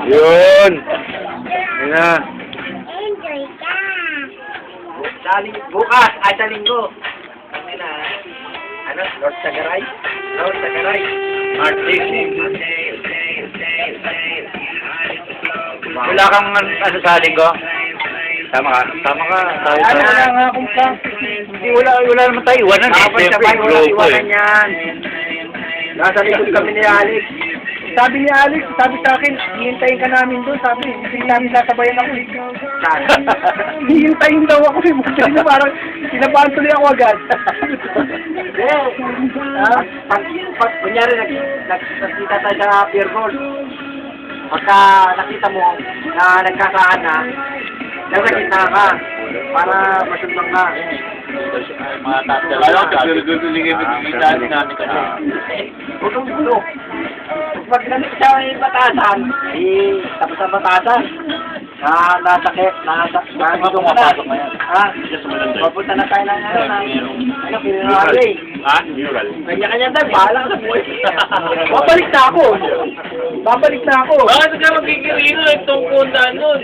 Yun. Yun na. Enjoy ka. Bukas, ay sa linggo. Ano? Lord Sagaray? Lord Sagaray. March 6. Wala kang ano sa linggo? Tama ka. Tama ka. Tayo Ano tayo. na nga kung pa? Hindi, wala naman tayo iwanan eh. Kapag Siyempre, sabay, wala grupo iwanan eh. yan. Nasa likod kami ni Alex. Sabi ni Alex, sabi sa akin, hihintayin ka namin doon. Sabi, hindi namin sasabayan ako eh. Hihintayin daw ako eh. Kasi parang sinabahan tuloy ako agad. Pag kunyari nakita tayo sa pier goal, pagka nakita mo na nagkasaan na, nasa gitna ka para masundan ka. Mga tatlo. Namin kasi. Gulo-gulo. Pag nangyay sa yung batasan, tapos ang batasan, nasakit, nandito ka na. Papunta na tayo ng pinangyari. Mural. Kanya-kanya tayo, bahala ka sa buhay. Babalik na ako. Bakit ka magkikirino itong puntaan nun?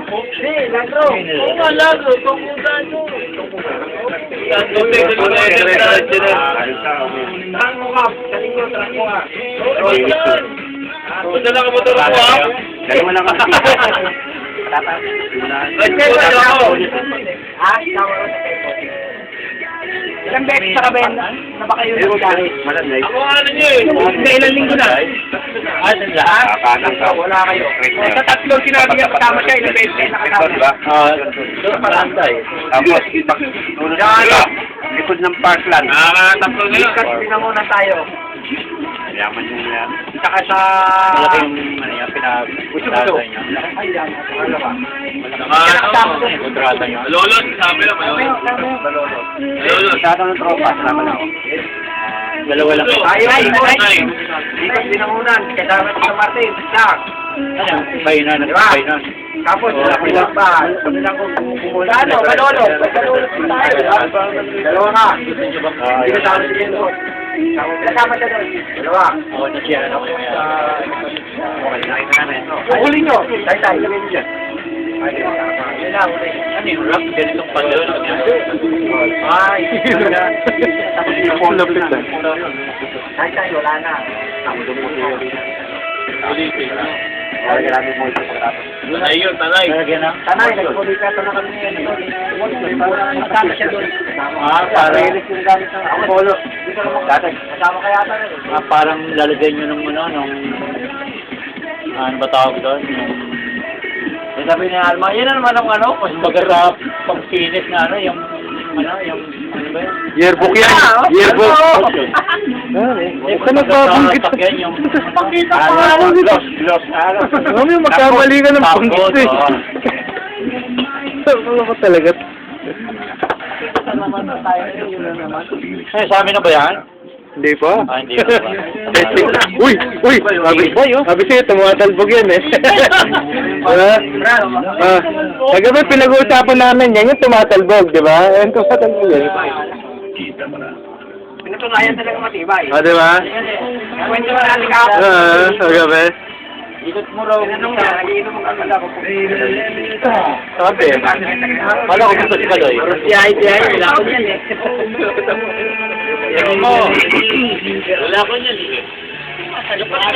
Hindi, lagro. Oo nga, lagro. Itong puntaan nun. Tango ka. Galing ko, tango ka. Oo, yan. Punta lang ka mo tulong mo, ha? Dalawa lang kasi. Ilang beses sa kabel na ba kayo nagkakalit? Ako ano nyo eh? Hindi, ilang linggo na. Kanan ka. Wala kayo. Sa tatlong sinabi niya, kasama siya, ilang beses kayo nakasama. Doon parantay. Tapos, likod ng parkland. Tatlo na yun. Kasi pinangunan tayo. Yaman yung yan. Saka sa... Malaki yung ano yan, pinag-kontrata niya. Ay, yan. Ano ba? Kontrata niya. Lolot, sabi lang, Lolot. Lolot. Sa ng tropa, sama na ako. Dalawa lang. Tayo, Ay, ay. Dito pinangunan. Kasama sa Martin. Jack. Kainan, Diba? kainan. Tapos, ilang ba? Sabi lang kung kumula. Ano? Manolo. Manolo tayo. Dalawa ka. Hindi ka tawag si Jendo. Kasama siya doon. Dalawa. Oo, nasiyaran ako yan. Okay, nakita namin. Huli nyo. Tayo. Sabi nyo dyan. Yun na, huli. Ano yung rock? Ganitong pala. Ay. Tapos yung phone lapit lang. Tayo. Wala na. Ako doon mo siya. Ulitin. Kaya namin mo ito pagkatapos. Tanay yun, tanay. Lagyan na. Tanay, nagpulipeta na kami ngayon. Kasama siya doon. Para yung gamit ng Apollo. dati. Kasama kaya ata rin. Parang lalagyan nyo ng ano, nung ano ba tawag doon? Yung Sabi ni Alma, yan na naman ang ano. baga sa pang-finish na ano, yung ano ba yun? Yearbook yan. Yearbook. Ito nagbabanggit. Yung Pagkita ano, pa nga. gloss, ano. Mami, magkamali ka ng banggit eh. Ano ba talaga? Ay, sa amin na ba yan? Hindi pa. Ah, hindi pa. Uy! Sabi sa'yo, tumatalbog yan eh. Kagabi pinag-uusapan namin yan, yung tumatalbog, di ba? Yung tumatalbog eh. Pinatunayan talaga matibay. Di ba? Kwento mo natin ka. Kagabi. Ikot mo raw. Tinanong niya, nagiinom mo kagad ako. Sabi, wala ko gusto si Kaloy. Tiyahay, wala ko yan eh. Yan mo. Wala ko niyan.